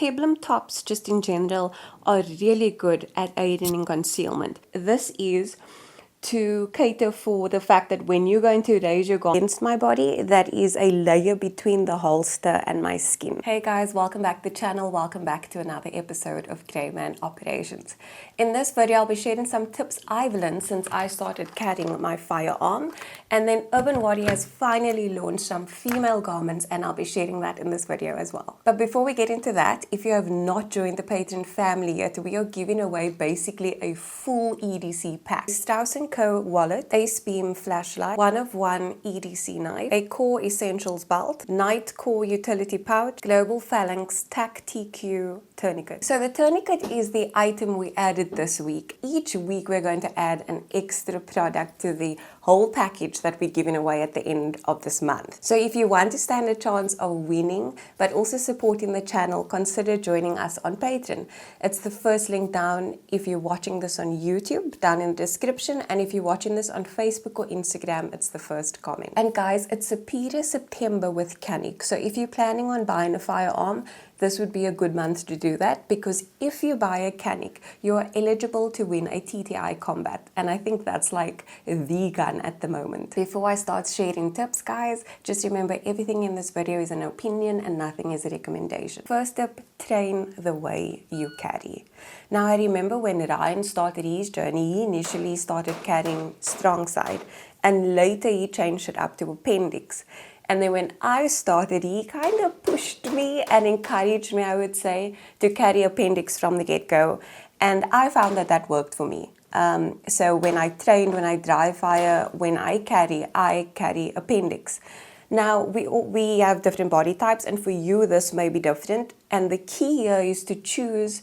Peplum tops just in general are really good at aiding in concealment. This is to cater for the fact that when you're going to raise your garment against my body, that is a layer between the holster and my skin. Hey guys, welcome back to the channel. Welcome back to another episode of Grey Man Operations. In this video, I'll be sharing some tips I've learned since I started carrying my firearm. And then Urban Warrior has finally launched some female garments, and I'll be sharing that in this video as well. But before we get into that, if you have not joined the Patreon family yet, we are giving away basically a full EDC pack. Strauss & Co. wallet, Ace Beam flashlight, 1-of-1 EDC knife, a Core Essentials belt, Night Core utility pouch, Global Phalanx TAC TQ tourniquet. So the tourniquet is the item we added this week. Each week we're going to add an extra product to the whole package that we're giving away at the end of this month. So if you want to stand a chance of winning but also supporting the channel, consider joining us on Patreon. It's the first link down if you're watching this on YouTube, down in the description, and if you're watching this on Facebook or Instagram, it's the first comment. And guys, it's Superior September with Canik, so if you're planning on buying a firearm, this would be a good month to do that, because if you buy a Canik, you are eligible to win a TTI Combat, and I think that's like the gun at the moment. Before I start sharing tips, guys, just remember everything in this video is an opinion and nothing is a recommendation. First up, train the way you carry. Now, I remember when Ryan started his journey, he initially started carrying strong side, and later he changed it up to appendix. And then when I started, he kind of pushed me and encouraged me, I would say, to carry appendix from the get-go. And I found that that worked for me. So when I trained, when I dry fire, when I carry appendix. Now, we have different body types, and for you, this may be different. And the key here is to choose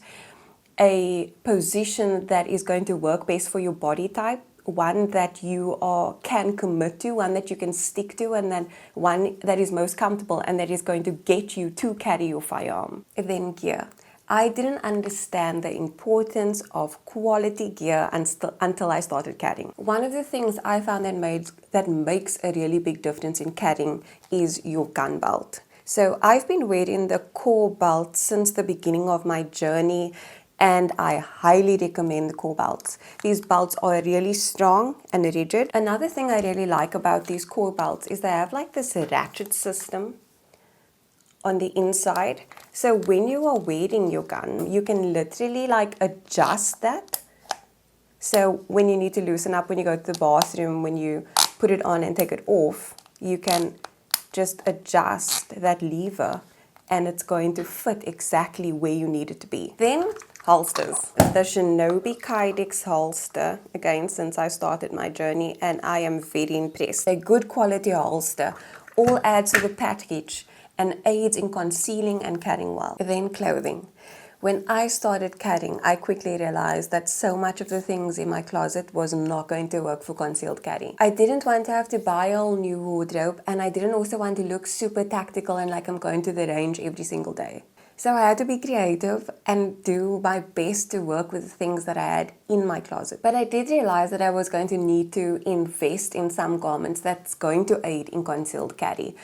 a position that is going to work best for your body type. One that you can commit to, one that you can stick to, and then one that is most comfortable and that is going to get you to carry your firearm. Then gear. I didn't understand the importance of quality gear until I started carrying. One of the things I found that makes a really big difference in carrying is your gun belt. So I've been wearing the Core belt since the beginning of my journey, and I highly recommend the Core belts. These belts are really strong and rigid. Another thing I really like about these Core belts is they have like this ratchet system on the inside. So when you are wearing your gun, you can literally like adjust that. So when you need to loosen up, when you go to the bathroom, when you put it on and take it off, you can just adjust that lever and it's going to fit exactly where you need it to be. Then holsters. The Shinobi Kydex holster, again, since I started my journey, and I am very impressed. A good quality holster all adds to the package and aids in concealing and carrying well. Then clothing. When I started carrying, I quickly realized that so much of the things in my closet was not going to work for concealed carry. I didn't want to have to buy a whole new wardrobe, and I didn't also want to look super tactical and like I'm going to the range every single day. So I had to be creative and do my best to work with the things that I had in my closet. But I did realize that I was going to need to invest in some garments that's going to aid in concealed carry.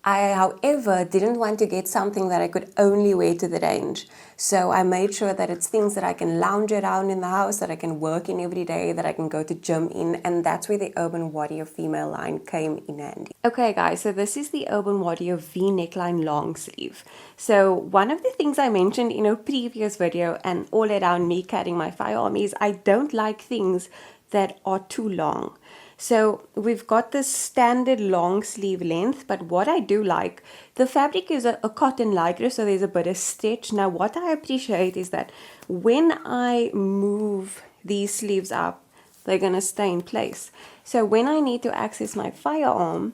I, however, didn't want to get something that I could only wear to the range. So I made sure that it's things that I can lounge around in the house, that I can work in every day, that I can go to gym in, and that's where the Urban Warrior female line came in handy. Okay guys, so this is the Urban Warrior V neckline long sleeve. So one of the things I mentioned in a previous video and all around me carrying my firearm is I don't like things that are too long. So we've got this standard long sleeve length, but what I do like, the fabric is a cotton lycra, so there's a bit of stretch. Now what I appreciate is that when I move these sleeves up, they're going to stay in place. So when I need to access my firearm,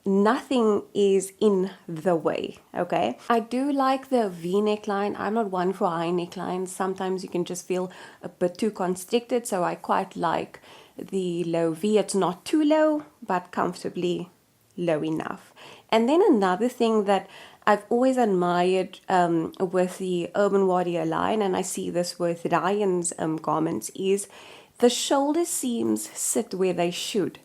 nothing is in the way, okay? I do like the V neckline. I'm not one for high necklines. Sometimes you can just feel a bit too constricted, so I quite like the low V. It's not too low, but comfortably low enough. And then another thing that I've always admired with the Urban Warrior line, and I see this with Ryan's garments, is the shoulder seams sit where they should.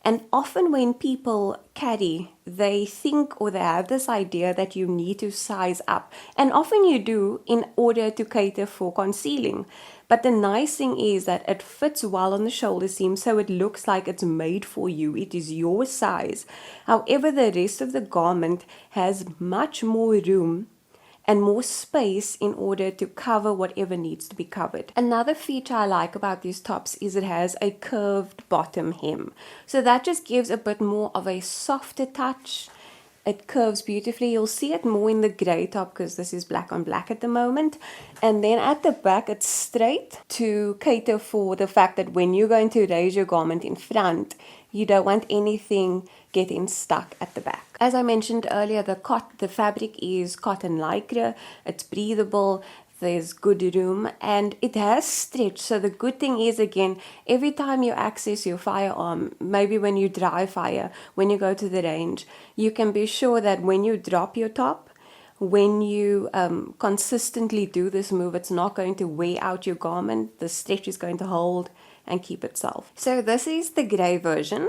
And often when people carry, they think or they have this idea that you need to size up. And often you do in order to cater for concealing. But the nice thing is that it fits well on the shoulder seam, so it looks like it's made for you. It is your size. However, the rest of the garment has much more room and more space in order to cover whatever needs to be covered. Another feature I like about these tops is it has a curved bottom hem. So that just gives a bit more of a softer touch. It curves beautifully. You'll see it more in the grey top because this is black on black at the moment. And then at the back, it's straight to cater for the fact that when you're going to raise your garment in front, you don't want anything getting stuck at the back. As I mentioned earlier, the fabric is cotton lycra. It's breathable. There's good room and it has stretch. So the good thing is, again, every time you access your firearm, maybe when you dry fire, when you go to the range, you can be sure that when you drop your top, when you consistently do this move, it's not going to wear out your garment. The stretch is going to hold and keep itself. So this is the grey version.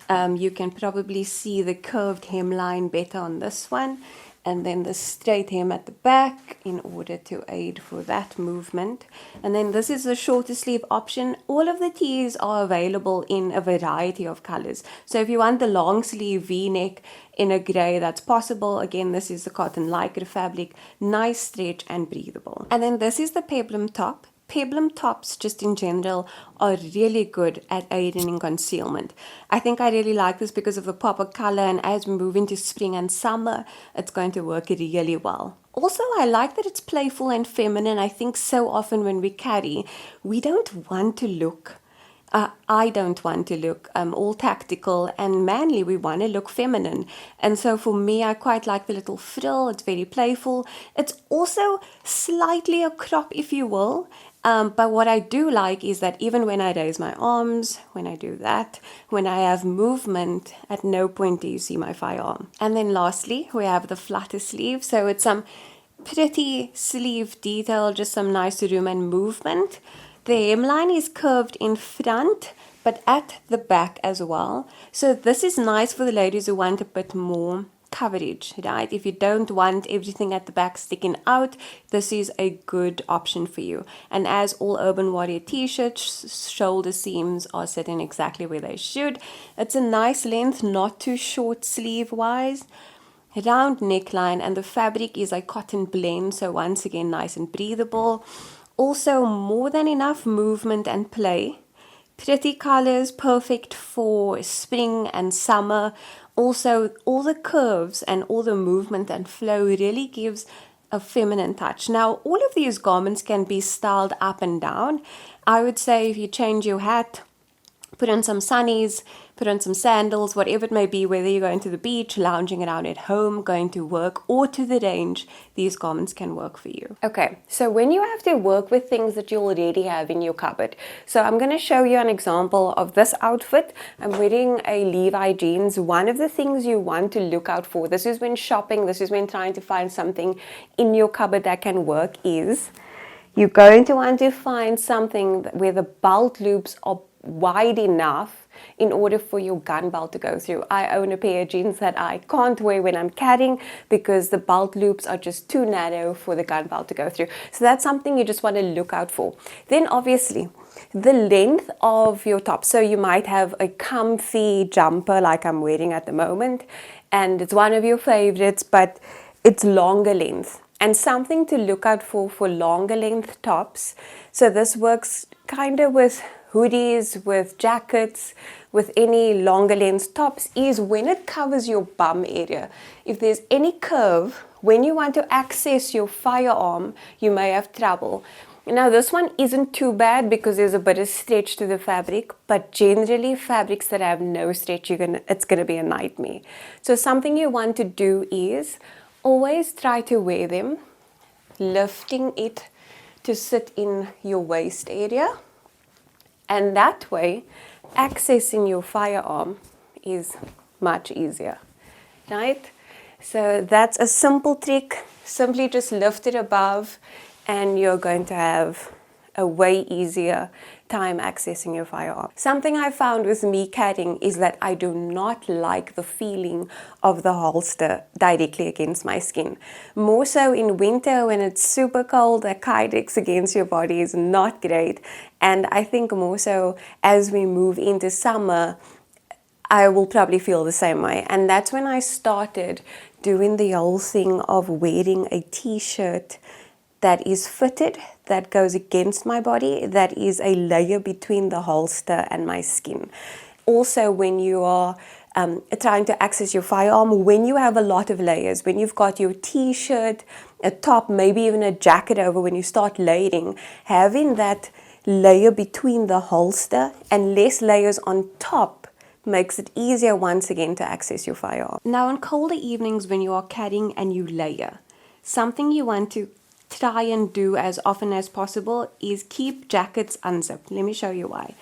You can probably see the curved hemline better on this one, and then the straight hem at the back in order to aid for that movement. And then this is the shorter sleeve option. All of the tees are available in a variety of colors. So if you want the long sleeve V-neck in a grey, that's possible. Again, this is the cotton lycra fabric, nice stretch and breathable. And then this is the peplum top. Peplum tops, just in general, are really good at aiding in concealment. I think I really like this because of the pop of color, and as we move into spring and summer, it's going to work really well. Also, I like that it's playful and feminine. I think so often when we carry, we don't want to look I don't want to look all tactical and manly. We want to look feminine. And so for me, I quite like the little frill. It's very playful. It's also slightly a crop, if you will. But what I do like is that even when I raise my arms, when I do that, when I have movement, at no point do you see my firearm. And then lastly, we have the flutter sleeve. So it's some pretty sleeve detail, just some nice room and movement. The hemline is curved in front, but at the back as well. So this is nice for the ladies who want a bit more coverage, right? If you don't want everything at the back sticking out, this is a good option for you. And as all Urban Warrior t-shirts, shoulder seams are sitting exactly where they should. It's a nice length, not too short sleeve wise. Round neckline, and the fabric is a cotton blend, so once again nice and breathable. Also more than enough movement and play. Pretty colors, perfect for spring and summer. Also all the curves and all the movement and flow really gives a feminine touch. Now all of these garments can be styled up and down. I would say if you change your hat, put on some sunnies, put on some sandals, whatever it may be, whether you're going to the beach, lounging around at home, going to work, or to the range, these garments can work for you. Okay, so when you have to work with things that you already have in your cupboard. So I'm going to show you an example of this outfit. I'm wearing a Levi jeans. One of the things you want to look out for, this is when shopping, this is when trying to find something in your cupboard that can work, is you're going to want to find something where the belt loops are wide enough in order for your gun belt to go through. I own a pair of jeans that I can't wear when I'm carrying because the belt loops are just too narrow for the gun belt to go through. So that's something you just want to look out for. Then obviously the length of your top. So you might have a comfy jumper like I'm wearing at the moment, and it's one of your favorites, but it's longer length. And something to look out for longer length tops. So this works kind of with hoodies, with jackets, with any longer length tops, is when it covers your bum area. If there's any curve, when you want to access your firearm, you may have trouble. Now this one isn't too bad because there's a bit of stretch to the fabric, but generally fabrics that have no stretch, it's going to be a nightmare. So something you want to do is always try to wear them, lifting it to sit in your waist area. And that way, accessing your firearm is much easier, right? So that's a simple trick. Simply just lift it above and you're going to have a way easier time accessing your firearm. Something I found with me carrying is that I do not like the feeling of the holster directly against my skin. More so in winter when it's super cold, a kydex against your body is not great. And I think more so as we move into summer, I will probably feel the same way. And that's when I started doing the whole thing of wearing a t-shirt that is fitted, that goes against my body, that is a layer between the holster and my skin. Also, when you are trying to access your firearm, when you have a lot of layers, when you've got your t-shirt, a top, maybe even a jacket over, when you start layering, having that layer between the holster and less layers on top makes it easier once again to access your firearm. Now, on colder evenings when you are carrying and you layer, something you want to try and do as often as possible is keep jackets unzipped. Let me show you why.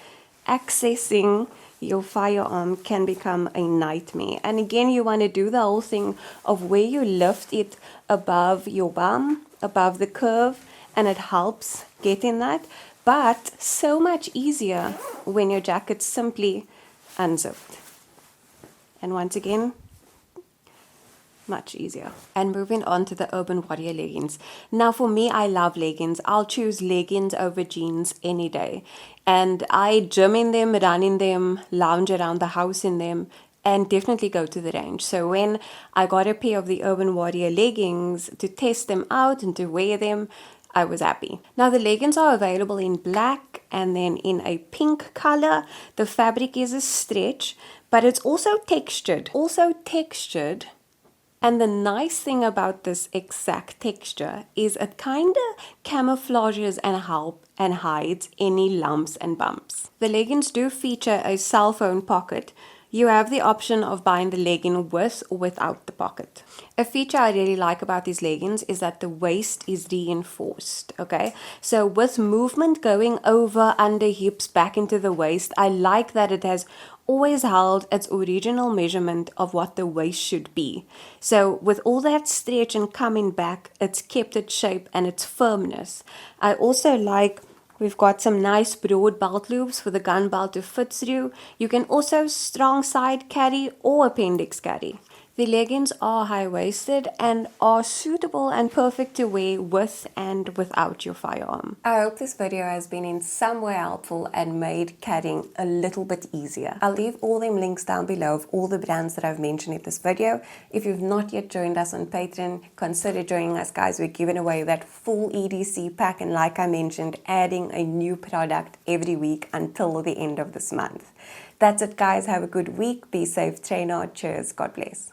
Accessing your firearm can become a nightmare. And again, you want to do the whole thing of where you lift it above your bum, above the curve, and it helps get in that. But so much easier when your jacket's simply unzipped. And once again, much easier. And moving on to the Urban Warrior leggings. Now for me, I love leggings. I'll choose leggings over jeans any day. And I gym in them, run in them, lounge around the house in them, and definitely go to the range. So when I got a pair of the Urban Warrior leggings to test them out and to wear them, I was happy. Now the leggings are available in black and then in a pink color. The fabric is a stretch, but it's also textured. And the nice thing about this exact texture is it kind of camouflages and hides any lumps and bumps. The leggings do feature a cell phone pocket. You have the option of buying the legging with or without the pocket. A feature I really like about these leggings is that the waist is reinforced, okay? So with movement going over, under, hips, back into the waist, I like that it has always held its original measurement of what the waist should be. So with all that stretch and coming back, it's kept its shape and its firmness. I also like we've got some nice broad belt loops for the gun belt to fit through. You can also strong side carry or appendix carry. The leggings are high-waisted and are suitable and perfect to wear with and without your firearm. I hope this video has been in some way helpful and made carrying a little bit easier. I'll leave all them links down below of all the brands that I've mentioned in this video. If you've not yet joined us on Patreon, consider joining us, guys. We're giving away that full EDC pack, and like I mentioned, adding a new product every week until the end of this month. That's it, guys. Have a good week. Be safe. Train hard. Cheers. God bless.